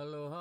Aloha.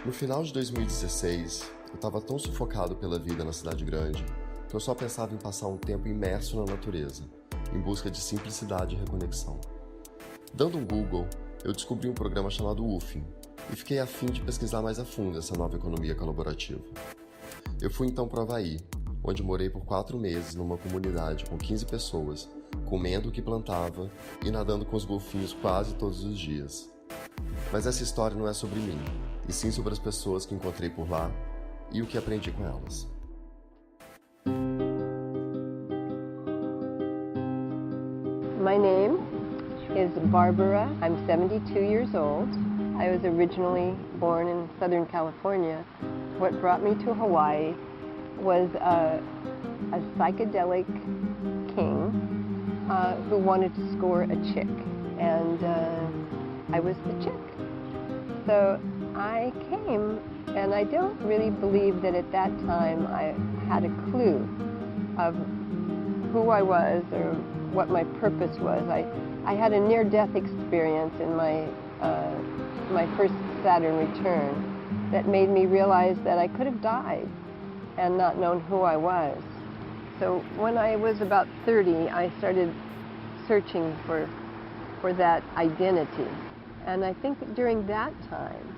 No final de 2016, eu estava tão sufocado pela vida na cidade grande que eu só pensava em passar um tempo imerso na natureza, em busca de simplicidade e reconexão. Dando um Google, eu descobri um programa chamado UFIM e fiquei a fim de pesquisar mais a fundo essa nova economia colaborativa. Eu fui então para o Havaí, onde morei por 4 meses numa comunidade com 15 pessoas, comendo o que plantava e nadando com os golfinhos quase todos os dias. Mas essa história não é sobre mim, e sim sobre as pessoas que encontrei por lá e o que aprendi com elas. My name is Barbara. I'm 72 years old. I was originally born in Southern California. What brought me to Hawaii was a psychedelic king who wanted to score a chick, and I was the chick. So I came, and I don't really believe that at that time I had a clue of who I was or what my purpose was. I had a near-death experience in my first Saturn return that made me realize that I could have died and not known who I was. So when I was about 30, I started searching for that identity. And I think during that time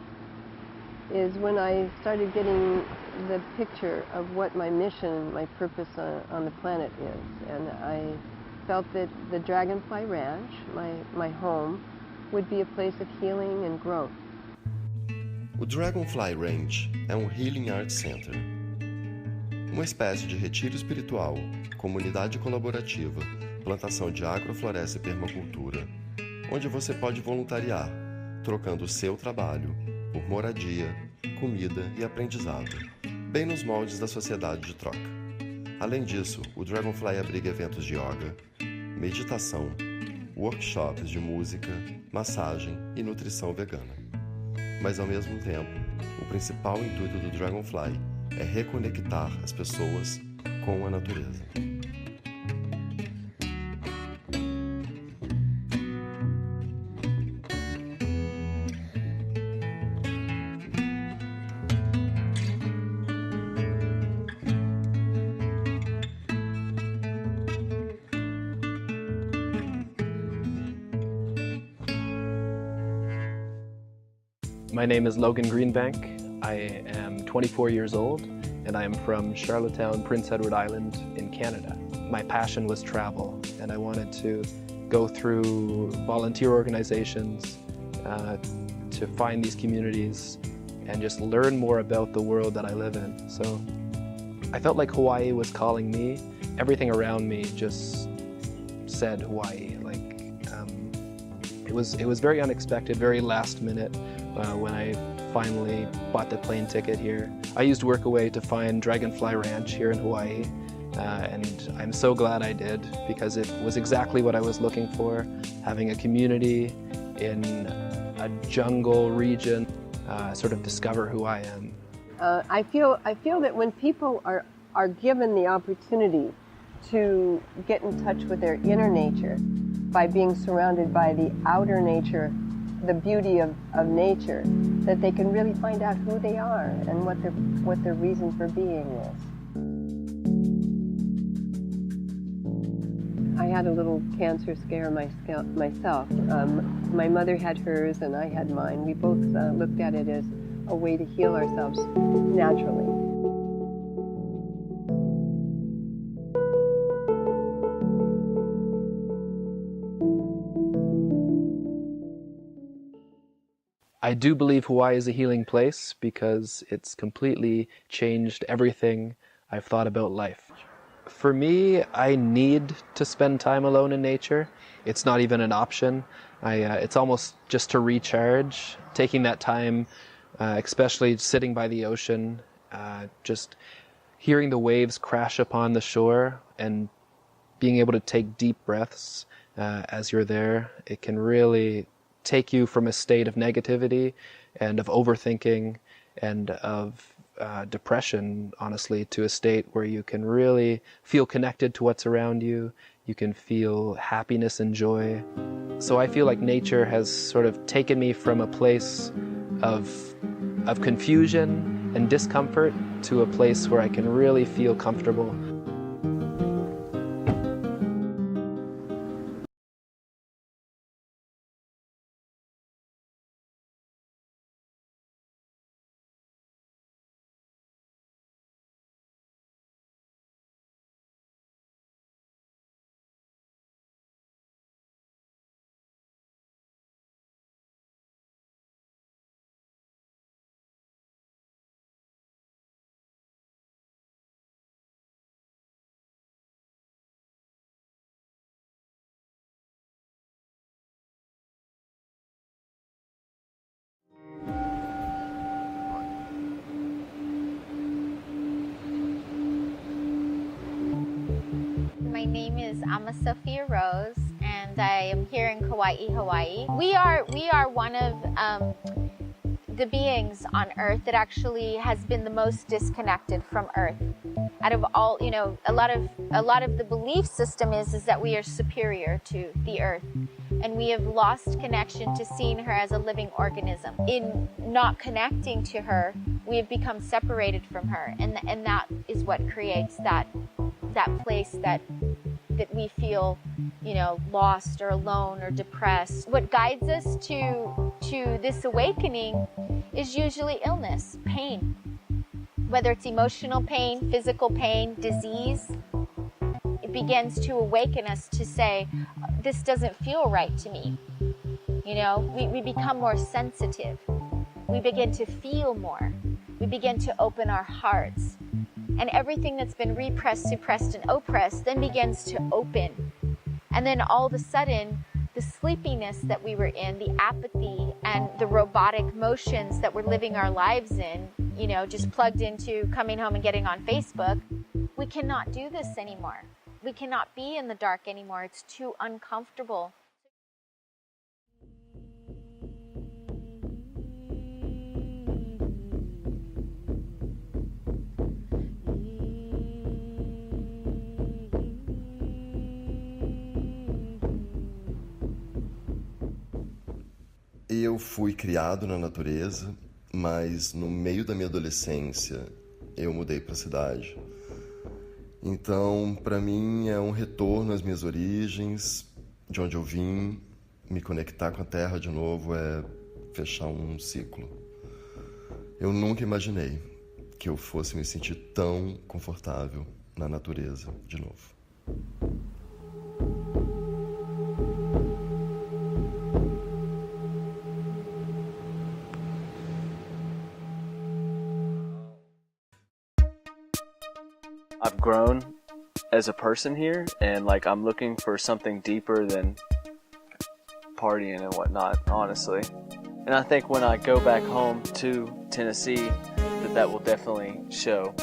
is when I started getting the picture of what my mission, my purpose on the planet is. And I felt that the Dragonfly Ranch, my home, would be a place of healing and growth. O Dragonfly Ranch é um Healing Arts Center, uma espécie de retiro espiritual, comunidade colaborativa, plantação de agrofloresta e permacultura, onde você pode voluntariar, trocando o seu trabalho por moradia, comida e aprendizado, bem nos moldes da sociedade de troca. Além disso, o Dragonfly abriga eventos de yoga, meditação, workshops de música, massagem e nutrição vegana. Mas ao mesmo tempo, o principal intuito do Dragonfly é reconectar as pessoas com a natureza. My name is Logan Greenbank. I am 24 years old and I am from Charlottetown, Prince Edward Island in Canada. My passion was travel and I wanted to go through volunteer organizations to find these communities and just learn more about the world that I live in. So I felt like Hawaii was calling me. Everything around me just said Hawaii. It was very unexpected, very last minute when I finally bought the plane ticket here. I used Workaway to find Dragonfly Ranch here in Hawaii, and I'm so glad I did because it was exactly what I was looking for, having a community in a jungle region, sort of discover who I am. I feel that when people are given the opportunity to get in touch with their inner nature by being surrounded by the outer nature, the beauty of nature, that they can really find out who they are and what their reason for being is. I had a little cancer scare myself. My mother had hers and I had mine. We both looked at it as a way to heal ourselves naturally. I do believe Hawaii is a healing place because it's completely changed everything I've thought about life. For me, I need to spend time alone in nature. It's not even an option. It's almost just to recharge, taking that time, especially sitting by the ocean, just hearing the waves crash upon the shore and being able to take deep breaths as you're there. It can really take you from a state of negativity and of overthinking and of depression, honestly, to a state where you can really feel connected to what's around you. You can feel happiness and joy. So I feel like nature has sort of taken me from a place of confusion and discomfort to a place where I can really feel comfortable. My name is Ama Sophia Rose, and I am here in Kauai, Hawaii. We are one of the beings on Earth that actually has been the most disconnected from Earth. Out of all, a lot of the belief system is that we are superior to the Earth, and we have lost connection to seeing her as a living organism. In not connecting to her, we have become separated from her, and that is what creates that place that we feel, lost or alone or depressed. What guides us to this awakening is usually illness, pain. Whether it's emotional pain, physical pain, disease, it begins to awaken us to say, this doesn't feel right to me. We become more sensitive. We begin to feel more. We begin to open our hearts. And everything that's been repressed, suppressed, and oppressed then begins to open. And then all of a sudden, the sleepiness that we were in, the apathy, and the robotic motions that we're living our lives in, just plugged into coming home and getting on Facebook, we cannot do this anymore. We cannot be in the dark anymore. It's too uncomfortable. Eu fui criado na natureza, mas no meio da minha adolescência eu mudei para a cidade. Então, para mim é um retorno às minhas origens, de onde eu vim. Me conectar com a terra de novo é fechar um ciclo. Eu nunca imaginei que eu fosse me sentir tão confortável na natureza de novo. I've grown as a person here, and I'm looking for something deeper than partying and whatnot, honestly. And I think when I go back home to Tennessee, that will definitely show.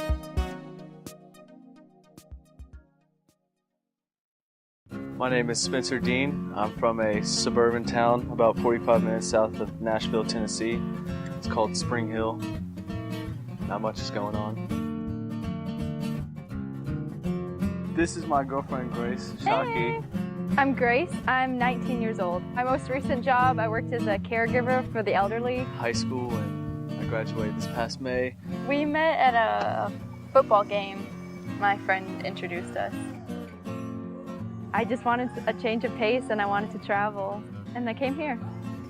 My name is Spencer Dean. I'm from a suburban town about 45 minutes south of Nashville, Tennessee. It's called Spring Hill. Not much is going on. This is my girlfriend, Grace Shockey. Hey. I'm Grace. I'm 19 years old. My most recent job, I worked as a caregiver for the elderly. High school, and I graduated this past May. We met at a football game. My friend introduced us. I just wanted a change of pace and I wanted to travel, and I came here.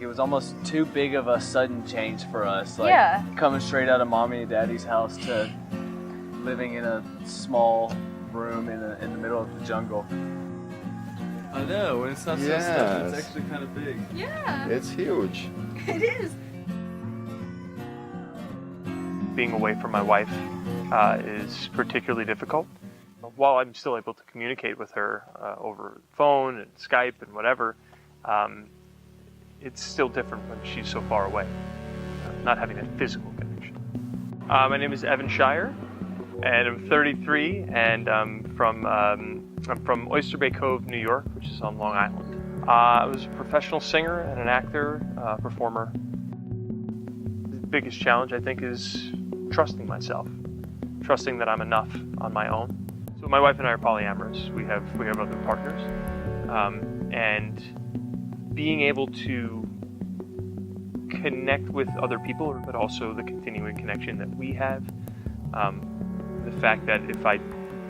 It was almost too big of a sudden change for us. Like, Yeah. coming straight out of mommy and daddy's house to living in a small room in the middle of the jungle. I know, when it's not so stuffy, it's actually kind of big. Yeah, It's huge. it is. Being away from my wife is particularly difficult. While I'm still able to communicate with her over phone and Skype and whatever, it's still different when she's so far away, not having that physical connection. My name is Evan Shire, and I'm 33, and I'm from Oyster Bay Cove, New York, which is on Long Island. I was a professional singer and an actor, performer. The biggest challenge, I think, is trusting myself, trusting that I'm enough on my own. So my wife and I are polyamorous. We have other partners, and being able to connect with other people, but also the continuing connection that we have. The fact that if I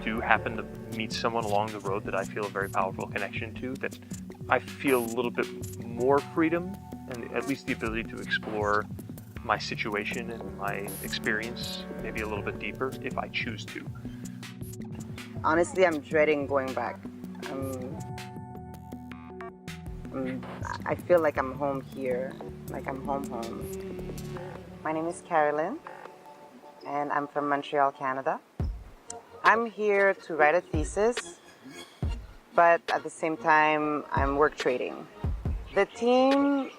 do happen to meet someone along the road that I feel a very powerful connection to, that I feel a little bit more freedom and at least the ability to explore my situation and my experience maybe a little bit deeper if I choose to. Honestly, I'm dreading going back. I feel like I'm home here, like I'm home. My name is Carolyn, and I'm from Montreal, Canada. I'm here to write a thesis, but at the same time, I'm work trading. The team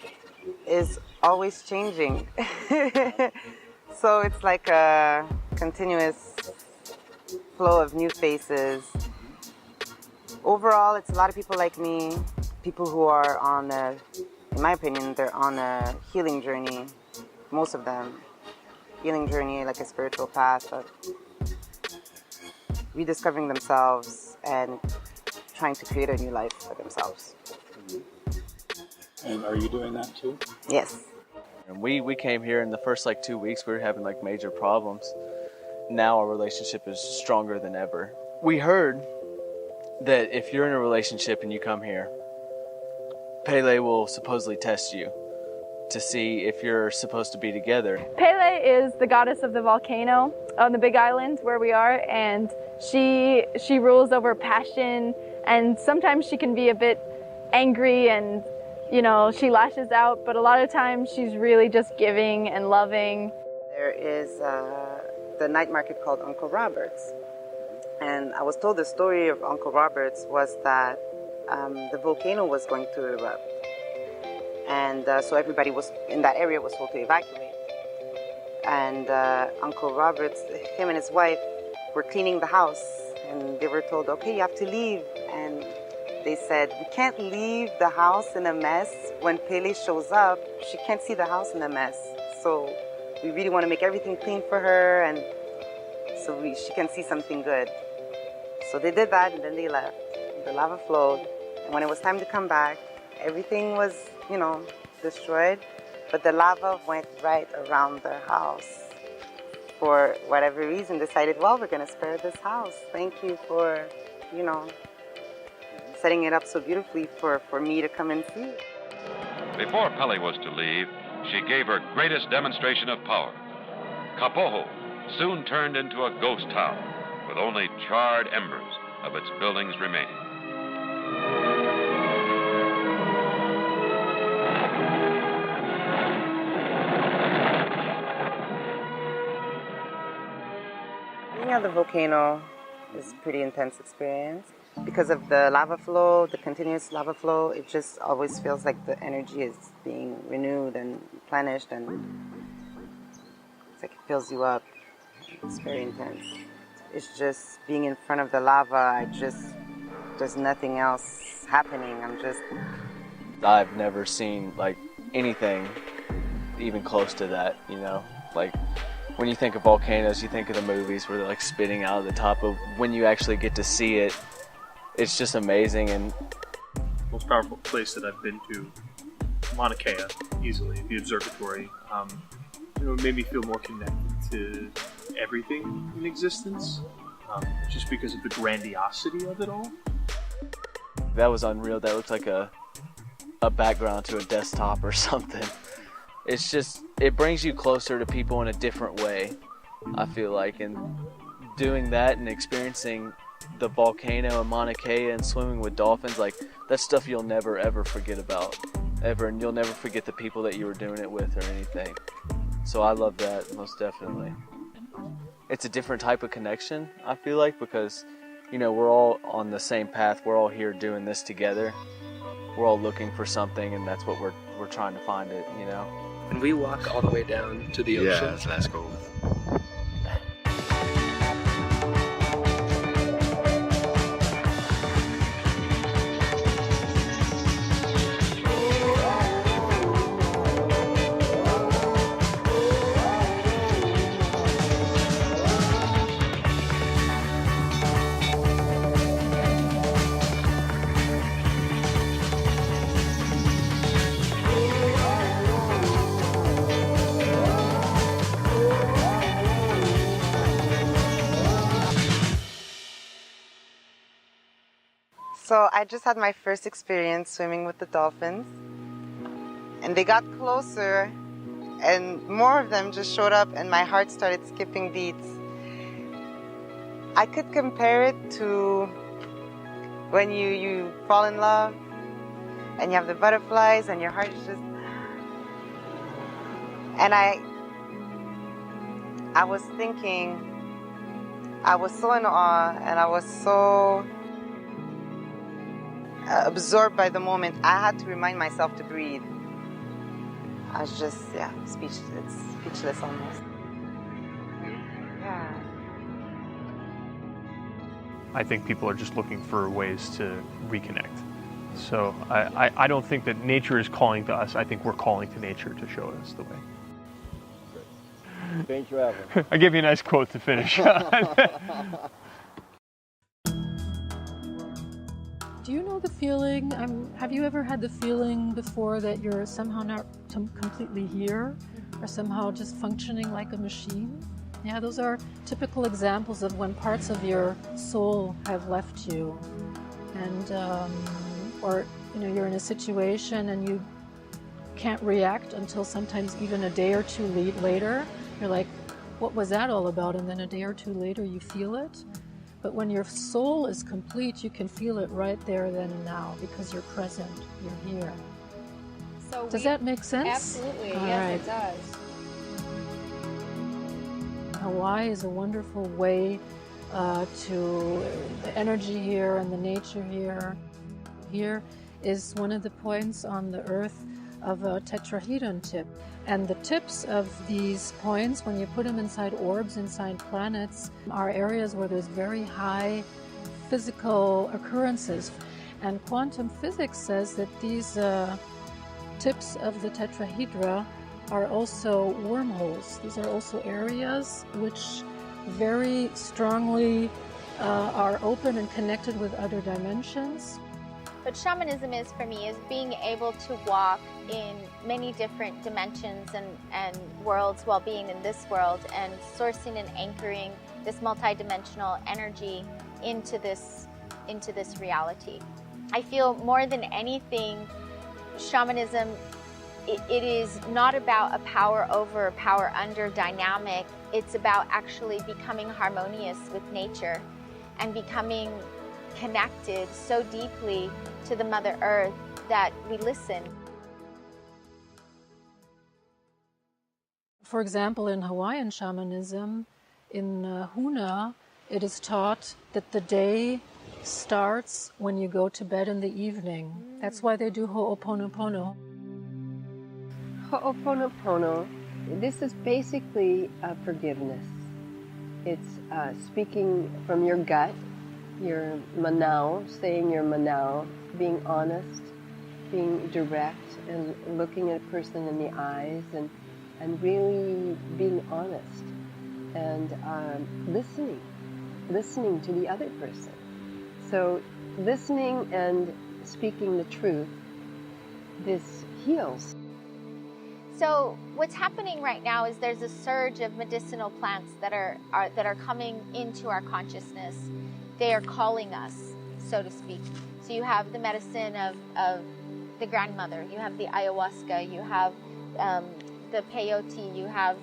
is always changing, so it's like a continuous flow of new faces. Overall, it's a lot of people like me, people who are on in my opinion, they're on a healing journey, most of them. Healing journey, like a spiritual path of rediscovering themselves and trying to create a new life for themselves. And are you doing that too? Yes. And we came here in the first 2 weeks, we were having major problems. Now our relationship is stronger than ever. We heard that if you're in a relationship and you come here, Pele will supposedly test you to see if you're supposed to be together. Pele is the goddess of the volcano on the Big Island where we are, and she rules over passion, and sometimes she can be a bit angry and she lashes out, but a lot of times she's really just giving and loving. There is the night market called Uncle Robert's, and I was told the story of Uncle Robert's was that the volcano was going to erupt, and so everybody was in that area was told to evacuate. And Uncle Robert's, him and his wife were cleaning the house, and they were told, okay, you have to leave. And they said, we can't leave the house in a mess. When Pele shows up, she can't see the house in a mess. So we really want to make everything clean for her, and so she can see something good. So they did that, and then they left. The lava flowed, and when it was time to come back, everything was, destroyed, but the lava went right around their house. For whatever reason, decided, well, we're going to spare this house. Thank you for, setting it up so beautifully for me to come and see. Before Pele was to leave, she gave her greatest demonstration of power. Kapoho soon turned into a ghost town with only charred embers of its buildings remaining. Being at the volcano is a pretty intense experience. Because of the lava flow, the continuous lava flow, it just always feels like the energy is being renewed and replenished, and it's like it fills you up. It's very intense. It's just being in front of the lava, there's nothing else happening. I've never seen anything even close to that, when you think of volcanoes, you think of the movies where they're spitting out of the top, but when you actually get to see it, it's just amazing. And most powerful place that I've been to, Mauna Kea, easily, the observatory. It made me feel more connected to everything in existence, just because of the grandiosity of it all. That was unreal. That looked like a background to a desktop or something. It's just, it brings you closer to people in a different way, I feel like. And doing that and experiencing the volcano in Mauna Kea and swimming with dolphins, like, that's stuff you'll never ever forget about, ever. And you'll never forget the people that you were doing it with or anything. So I love that, most definitely. It's a different type of connection, I feel like, because, you know, we're all on the same path. We're all here doing this together. We're all looking for something, and that's what we're trying to find it, you know. And we walk all the way down to the ocean. Yes, let's go. So I just had my first experience swimming with the dolphins, and they got closer and more of them just showed up and my heart started skipping beats. I could compare it to when you fall in love and you have the butterflies and your heart is just... And I was thinking, I was so in awe and I was so absorbed by the moment. I had to remind myself to breathe. I was just, speechless almost. Yeah. I think people are just looking for ways to reconnect. So I don't think that nature is calling to us. I think we're calling to nature to show us the way. Thank you, Evan. I gave you a nice quote to finish on. Do you know the feeling, have you ever had the feeling before that you're somehow not completely here or somehow just functioning like a machine? Yeah, those are typical examples of when parts of your soul have left you. And, or, you know, you're in a situation and you can't react until sometimes even a day or two later. You're like, what was that all about? And then a day or two later you feel it. But when your soul is complete, you can feel it right there, then and now, because you're present, you're here. So does that make sense? Absolutely, all yes, right. it does. Hawaii is a wonderful way to the energy here and the nature here. Here is one of the points on the Earth of a tetrahedron tip. And the tips of these points, when you put them inside orbs, inside planets, are areas where there's very high physical occurrences. And quantum physics says that these tips of the tetrahedra are also wormholes. These are also areas which very strongly are open and connected with other dimensions. What shamanism is for me is being able to walk in many different dimensions and worlds while being in this world, and sourcing and anchoring this multidimensional energy into this reality. I feel more than anything, shamanism, it is not about a power over, power under dynamic. It's about actually becoming harmonious with nature and becoming connected so deeply to the Mother Earth that we listen. For example, in Hawaiian shamanism, in Huna, it is taught that the day starts when you go to bed in the evening. That's why they do Ho'oponopono. Ho'oponopono, this is basically forgiveness. It's speaking from your gut, your manao, saying your manao, being honest, being direct, and looking at a person in the eyes, and really being honest, and listening to the other person. So listening and speaking the truth, this heals. So what's happening right now is there's a surge of medicinal plants that are coming into our consciousness. They are calling us, so to speak. So you have the medicine of the grandmother, you have the ayahuasca, you have the peyote, you have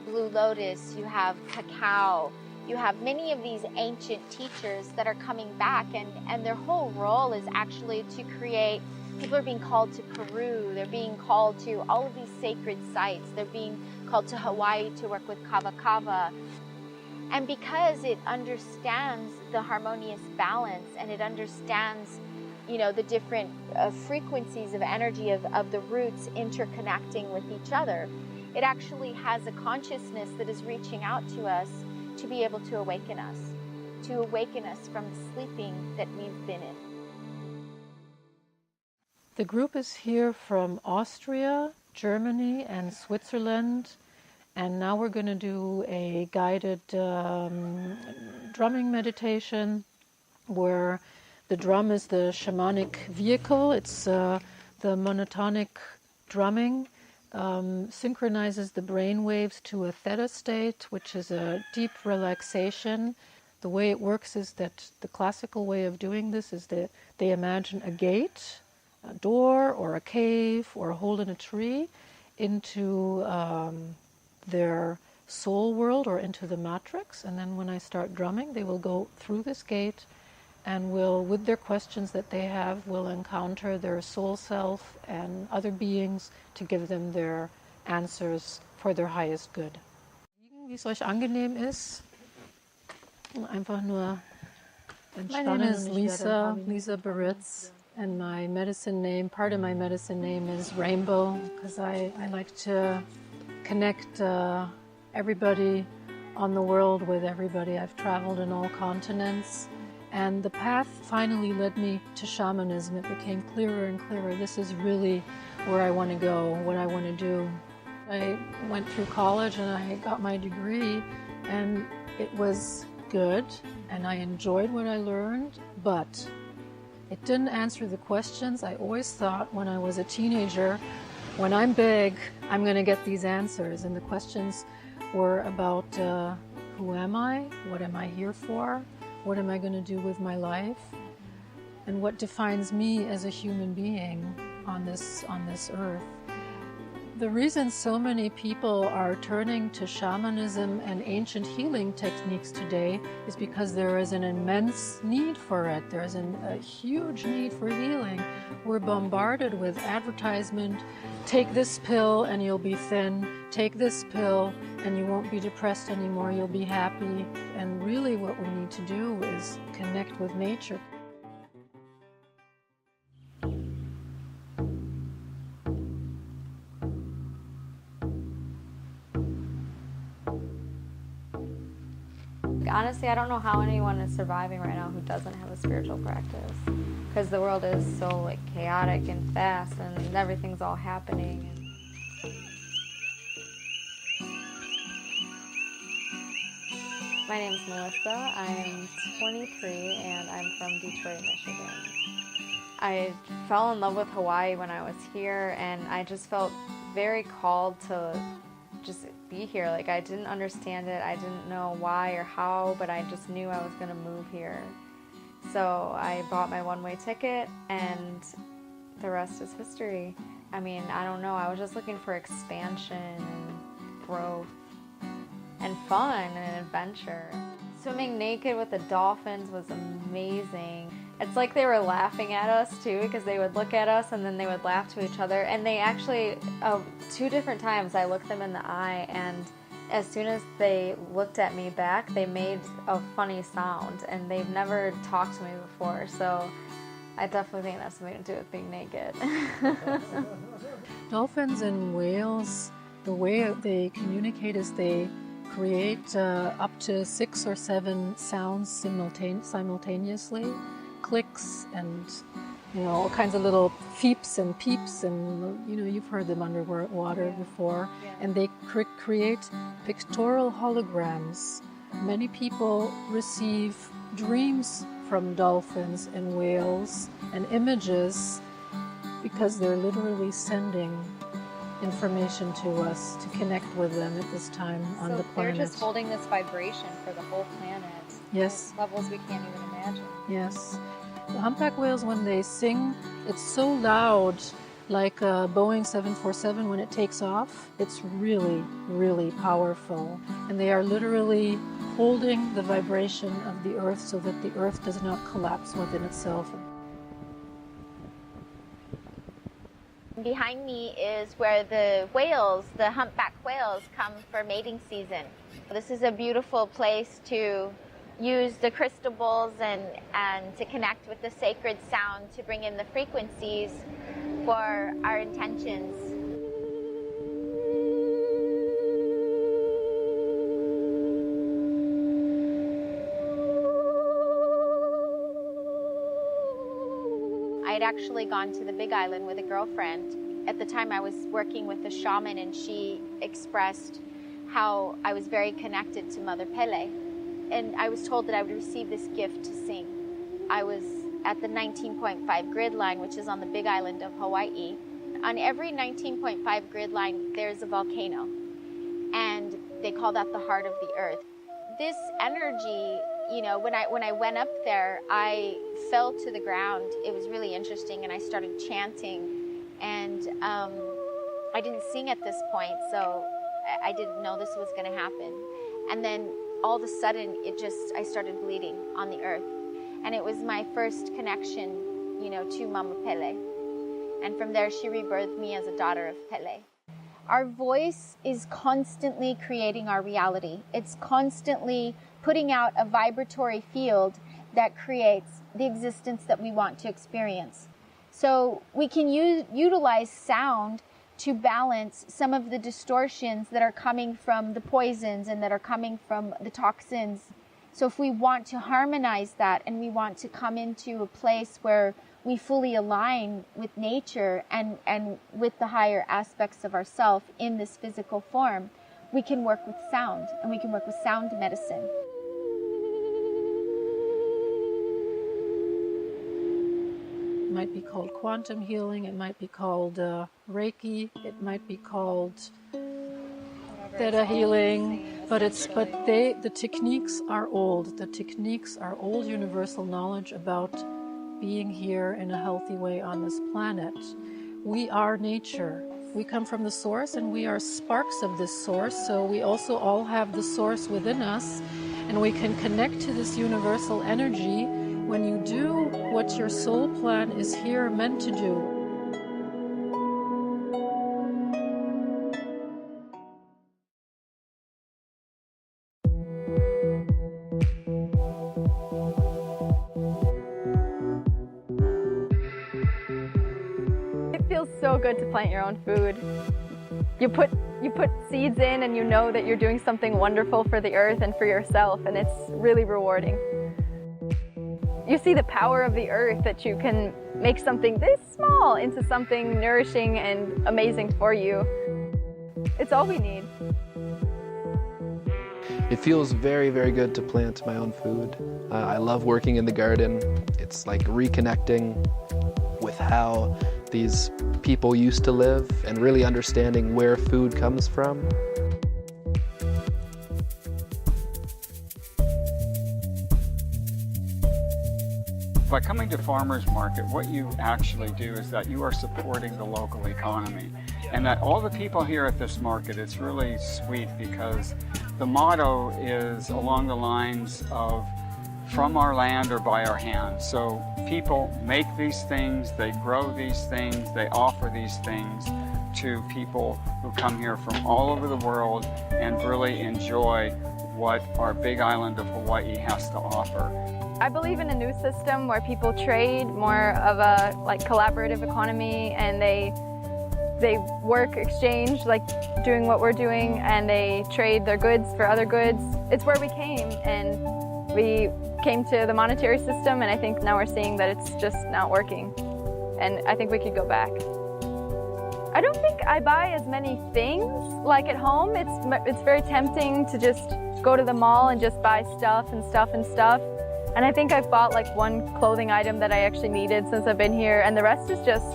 blue lotus, you have cacao, you have many of these ancient teachers that are coming back, and their whole role is actually to create. People are being called to Peru, they're being called to all of these sacred sites, they're being called to Hawaii to work with kava kava. And because it understands the harmonious balance, and it understands, you know, the different frequencies of energy of the roots interconnecting with each other, it actually has a consciousness that is reaching out to us to be able to awaken us from the sleeping that we've been in. The group is here from Austria, Germany, and Switzerland. And now we're going to do a guided drumming meditation where the drum is the shamanic vehicle. It's the monotonic drumming, synchronizes the brain waves to a theta state, which is a deep relaxation. The way it works is that the classical way of doing this is that they imagine a gate, a door, or a cave, or a hole in a tree into their soul world or into the matrix, and then when I start drumming, they will go through this gate and will, with their questions that they have, will encounter their soul self and other beings to give them their answers for their highest good. Wie es euch angenehm ist, einfach nur entspannen. My name is Lisa Baritz, and my medicine name, part of my medicine name is Rainbow, because I like to connect everybody on the world with everybody. I've traveled in all continents, and the path finally led me to shamanism. It became clearer and clearer. This is really where I want to go, what I want to do. I went through college and I got my degree, and it was good, and I enjoyed what I learned, but it didn't answer the questions. I always thought when I was a teenager, when I'm big, I'm going to get these answers. And the questions were about who am I? What am I here for? What am I going to do with my life? And what defines me as a human being on this earth? The reason so many people are turning to shamanism and ancient healing techniques today is because there is an immense need for it. There is a huge need for healing. We're bombarded with advertisement. Take this pill and you'll be thin. Take this pill and you won't be depressed anymore. You'll be happy. And really what we need to do is connect with nature. Honestly, I don't know how anyone is surviving right now who doesn't have a spiritual practice, because the world is so like chaotic and fast, and everything's all happening. My name's Melissa. I'm 23 and I'm from Detroit, Michigan. I fell in love with Hawaii when I was here, and I just felt very called to just be here. Like, I didn't understand it. I didn't know why or how, but I just knew I was going to move here. So I bought my one-way ticket, and the rest is history. I mean, I don't know. I was just looking for expansion and growth and fun and adventure. Swimming naked with the dolphins was amazing. It's like they were laughing at us too, because they would look at us and then they would laugh to each other. And they actually, 2 different times I looked them in the eye, and as soon as they looked at me back, they made a funny sound, and they've never talked to me before. So I definitely think that's something to do with being naked. Dolphins and whales, the way they communicate is they create up to 6 or 7 sounds simultaneously. Clicks and, you know, all kinds of little feeps and peeps, and, you know, you've heard them underwater before. And they create pictorial holograms. Many people receive dreams from dolphins and whales and images because they're literally sending information to us to connect with them at this time on the planet. They're just holding this vibration for the whole planet. Yes. Levels we can't even imagine. Yes. The humpback whales, when they sing, it's so loud, like a Boeing 747 when it takes off. It's really, really powerful. And they are literally holding the vibration of the earth so that the earth does not collapse within itself. Behind me is where the whales, the humpback whales, come for mating season. This is a beautiful place to use the crystal bowls and to connect with the sacred sound to bring in the frequencies for our intentions. I had actually gone to the Big Island with a girlfriend. At the time I was working with a shaman, and she expressed how I was very connected to Mother Pele. And I was told that I would receive this gift to sing. I was at the 19.5 grid line, which is on the Big Island of Hawaii. On every 19.5 grid line, there's a volcano. And they call that the heart of the earth. This energy, you know, when I went up there, I fell to the ground. It was really interesting, and I started chanting. And I didn't sing at this point, so I didn't know this was going to happen. And then all of a sudden, I started bleeding on the earth. And it was my first connection, you know, to Mama Pele. And from there, she rebirthed me as a daughter of Pele. Our voice is constantly creating our reality. It's constantly putting out a vibratory field that creates the existence that we want to experience. So we can utilize sound to balance some of the distortions that are coming from the poisons and that are coming from the toxins. So if we want to harmonize that, and we want to come into a place where we fully align with nature and with the higher aspects of ourself in this physical form, we can work with sound, and we can work with sound medicine. It might be called quantum healing, it might be called Reiki, it might be called Theta healing, but the techniques are old. The techniques are old universal knowledge about being here in a healthy way on this planet. We are nature. We come from the source, and we are sparks of this source, so we also all have the source within us, and we can connect to this universal energy when you do what your soul plan is here meant to do. It feels so good to plant your own food. You put seeds in, and you know that you're doing something wonderful for the earth and for yourself, and it's really rewarding. You see the power of the earth, that you can make something this small into something nourishing and amazing for you. It's all we need. It feels very, very good to plant my own food. I love working in the garden. It's like reconnecting with how these people used to live and really understanding where food comes from. By coming to farmers market, what you actually do is that you are supporting the local economy. And that all the people here at this market, it's really sweet, because the motto is along the lines of from our land or by our hands. So people make these things, they grow these things, they offer these things to people who come here from all over the world and really enjoy what our big island of Hawaii has to offer. I believe in a new system where people trade, more of a collaborative economy, and they work, exchange, like doing what we're doing, and they trade their goods for other goods. It's where we came, and we came to the monetary system, and I think now we're seeing that it's just not working, and I think we could go back. I don't think I buy as many things like at home. It's very tempting to just go to the mall and just buy stuff and stuff and stuff. And I think I've bought like one clothing item that I actually needed since I've been here, and the rest is just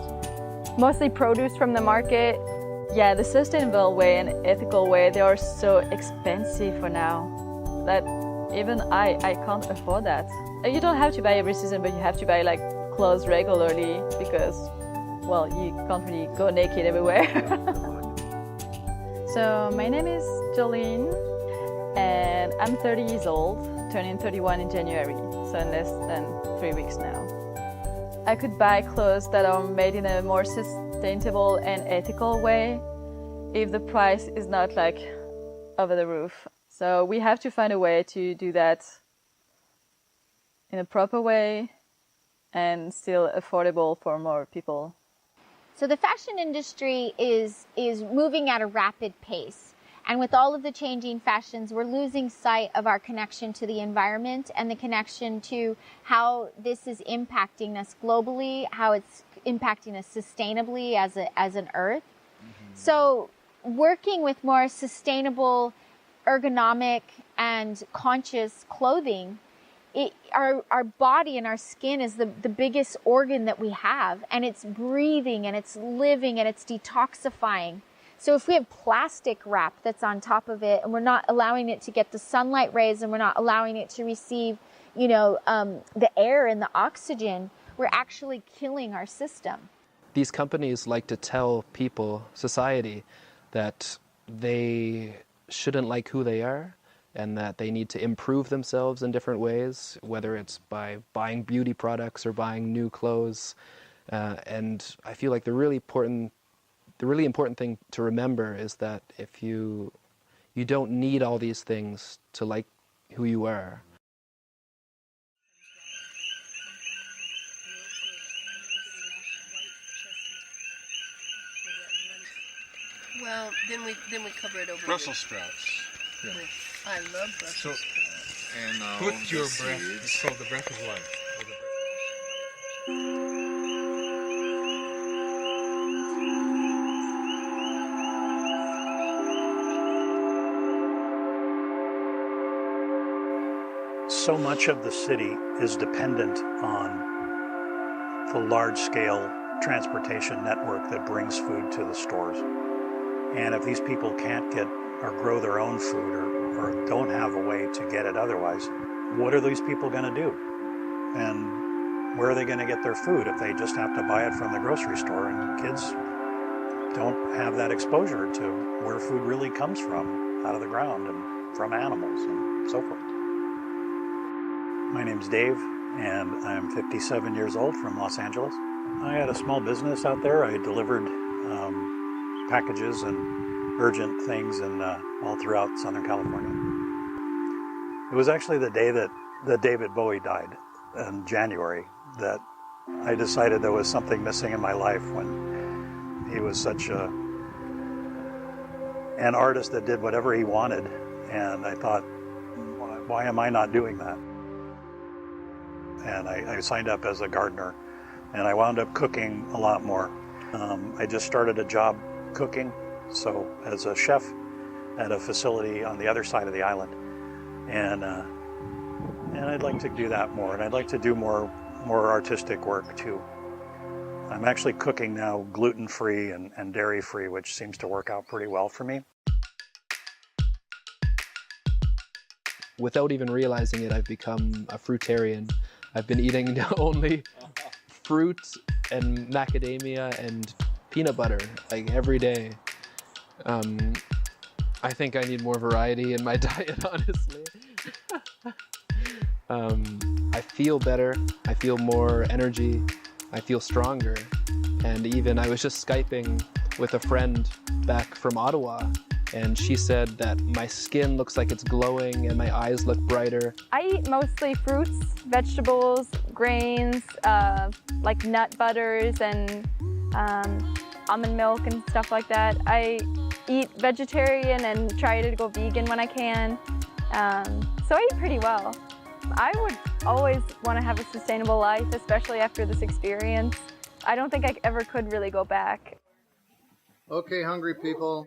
mostly produce from the market. Yeah, the sustainable way and ethical way, they are so expensive for now that Even I can't afford that. You don't have to buy every season, but you have to buy like clothes regularly because, well, you can't really go naked everywhere. So my name is Jolene, and I'm 30 years old, turning 31 in January, so in less than 3 weeks now. I could buy clothes that are made in a more sustainable and ethical way if the price is not like over the roof. So we have to find a way to do that in a proper way and still affordable for more people. So the fashion industry is moving at a rapid pace. And with all of the changing fashions, we're losing sight of our connection to the environment and the connection to how this is impacting us globally, how it's impacting us sustainably as an earth. So working with more sustainable, ergonomic, and conscious clothing, our body and our skin is the biggest organ that we have, and it's breathing and it's living and it's detoxifying. So if we have plastic wrap that's on top of it and we're not allowing it to get the sunlight rays and we're not allowing it to receive, the air and the oxygen, we're actually killing our system. These companies like to tell people, society, that they shouldn't like who they are and that they need to improve themselves in different ways, whether it's by buying beauty products or buying new clothes. And I feel like the really important thing to remember is that if you don't need all these things to like who you are. Well, then we cover it over Brussels sprouts. Yeah. I love Brussels sprouts. And put your breath. It's called the breath of life. So much of the city is dependent on the large-scale transportation network that brings food to the stores. And if these people can't get or grow their own food or don't have a way to get it otherwise, what are these people going to do? And where are they going to get their food if they just have to buy it from the grocery store? And kids don't have that exposure to where food really comes from, out of the ground and from animals and so forth. My name's Dave, and I'm 57 years old from Los Angeles. I had a small business out there. I delivered packages and urgent things all throughout Southern California. It was actually the day that David Bowie died in January that I decided there was something missing in my life when he was such an artist that did whatever he wanted. And I thought, why am I not doing that? And I signed up as a gardener, and I wound up cooking a lot more. I just started a job cooking, so as a chef at a facility on the other side of the island, and I'd like to do that more, and I'd like to do more artistic work too. I'm actually cooking now gluten-free and dairy-free, which seems to work out pretty well for me. Without even realizing it, I've become a fruitarian. I've been eating only fruit and macadamia and peanut butter like every day. I think I need more variety in my diet, honestly. I feel better, I feel more energy, I feel stronger. And even I was just Skyping with a friend back from Ottawa, and she said that my skin looks like it's glowing and my eyes look brighter. I eat mostly fruits, vegetables, grains, like nut butters and almond milk and stuff like that. I eat vegetarian and try to go vegan when I can. So I eat pretty well. I would always want to have a sustainable life, especially after this experience. I don't think I ever could really go back. Okay, hungry people.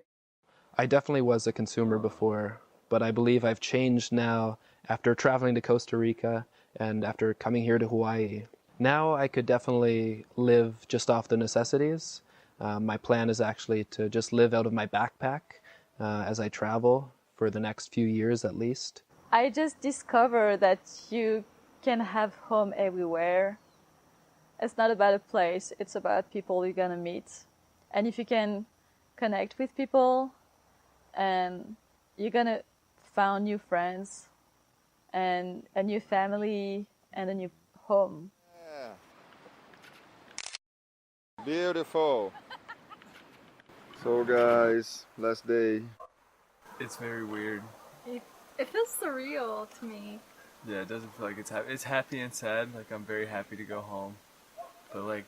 I definitely was a consumer before, but I believe I've changed now after traveling to Costa Rica and after coming here to Hawaii. Now I could definitely live just off the necessities. My plan is actually to just live out of my backpack as I travel for the next few years at least. I just discovered that you can have home everywhere. It's not about a place, it's about people you're gonna meet. And if you can connect with people, and you're gonna find new friends and a new family and a new home. Yeah. Beautiful. So guys, last day. It's very weird. It feels surreal to me. Yeah, it doesn't feel like it's happy. It's happy and sad. Like, I'm very happy to go home. But, like,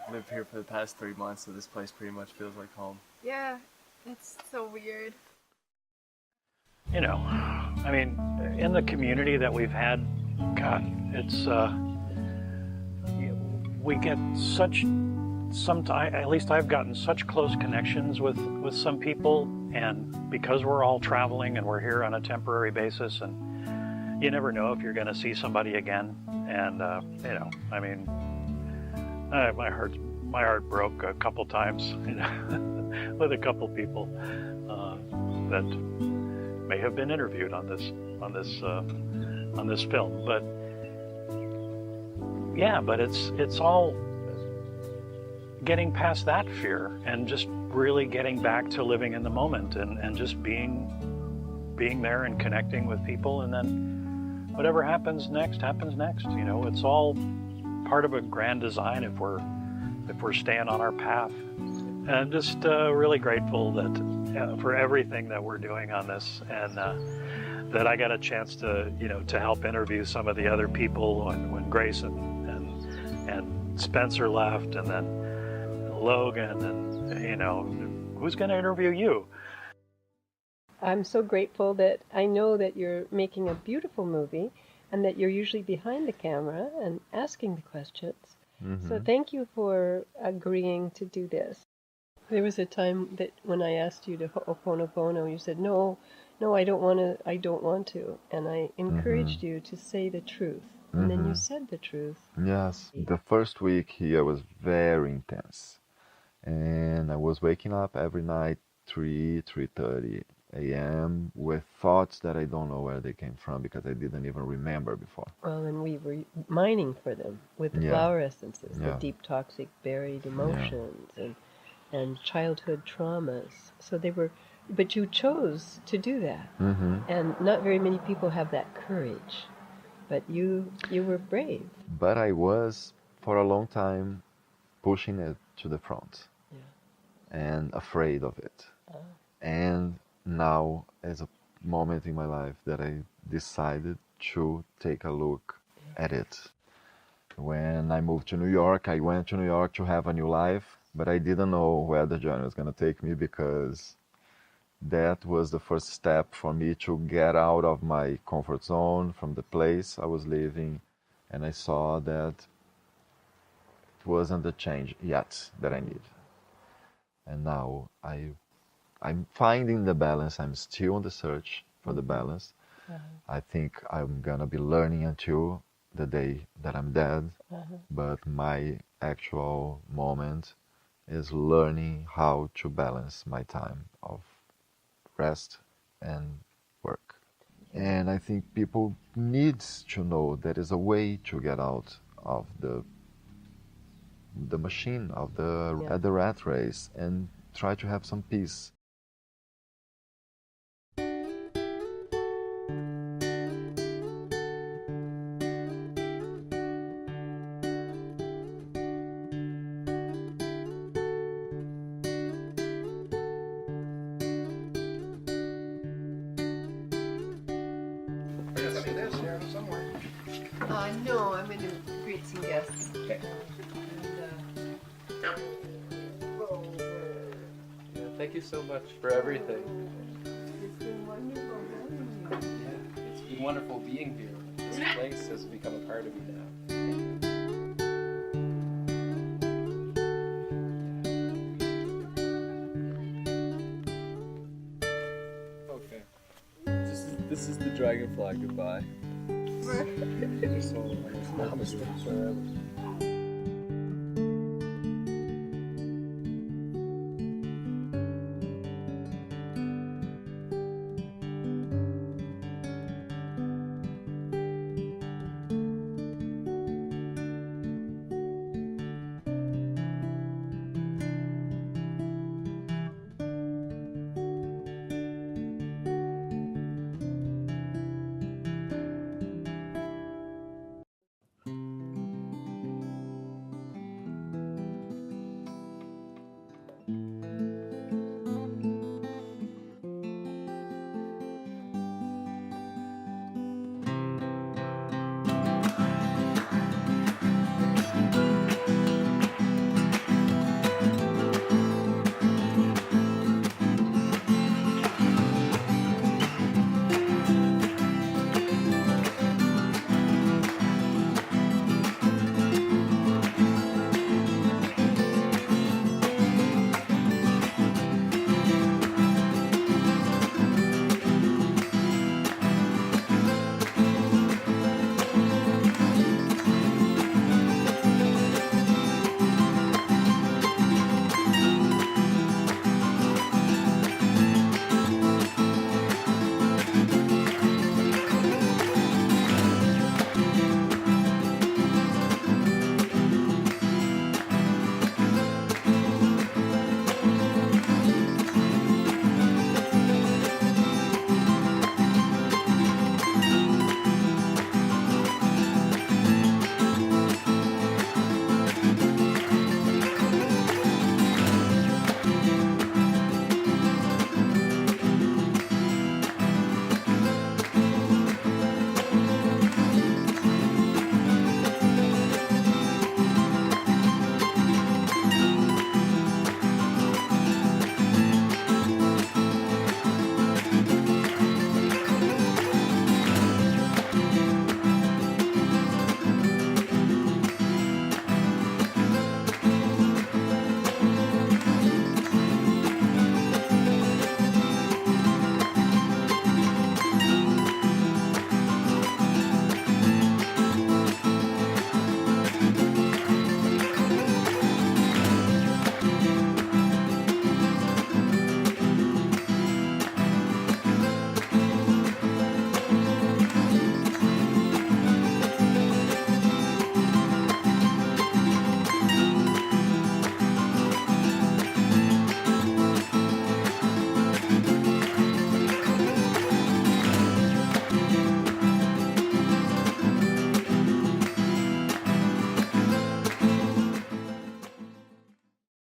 I've lived here for the past 3 months, so this place pretty much feels like home. Yeah, it's so weird. You know, I mean, in the community that we've had, God, it's, we get such, at least I've gotten such close connections with some people, and because we're all traveling and we're here on a temporary basis, and you never know if you're going to see somebody again. And, you know, I mean, my heart broke a couple times, you know, with a couple people that may have been interviewed on this film. But yeah, but it's all getting past that fear and just really getting back to living in the moment and just being there and connecting with people, and then whatever happens next, you know. It's all part of a grand design if we're staying on our path. And I'm just really grateful that for everything that we're doing on this, and that I got a chance to, you know, to help interview some of the other people when Grace and Spencer left, and then Logan, and, you know, who's going to interview you? I'm so grateful that I know that you're making a beautiful movie and that you're usually behind the camera and asking the questions. Mm-hmm. So thank you for agreeing to do this. There was a time that when I asked you to Ho'oponopono, you said, no, I don't want to. And I encouraged you to say the truth. And then you said the truth. Yes, the first week here was very intense. And I was waking up every night, 3:30 a.m. with thoughts that I don't know where they came from because I didn't even remember before. Well, and we were mining for them with the flower essences, the deep toxic buried emotions and childhood traumas. So they were, but you chose to do that. And not very many people have that courage. But you were brave. But I was, for a long time, pushing it to the front. And afraid of it. And now, as a moment in my life that I decided to take a look at it. When I moved to New York, I went to New York to have a new life, but I didn't know where the journey was going to take me, because that was the first step for me to get out of my comfort zone from the place I was living, and I saw that it wasn't the change yet that I needed. And now I'm finding the balance. I'm still on the search for the balance. I think I'm gonna be learning until the day that I'm dead. But my actual moment is learning how to balance my time of rest and work. And I think people need to know there is a way to get out of the machine, of the rat race, and try to have some peace. No, I'm going to greet some guests. Okay. Thank you so much for everything. It's been wonderful having you. Yeah, it's been wonderful being here. This place has become a part of me now. Okay. This is the dragonfly goodbye. Just hold on.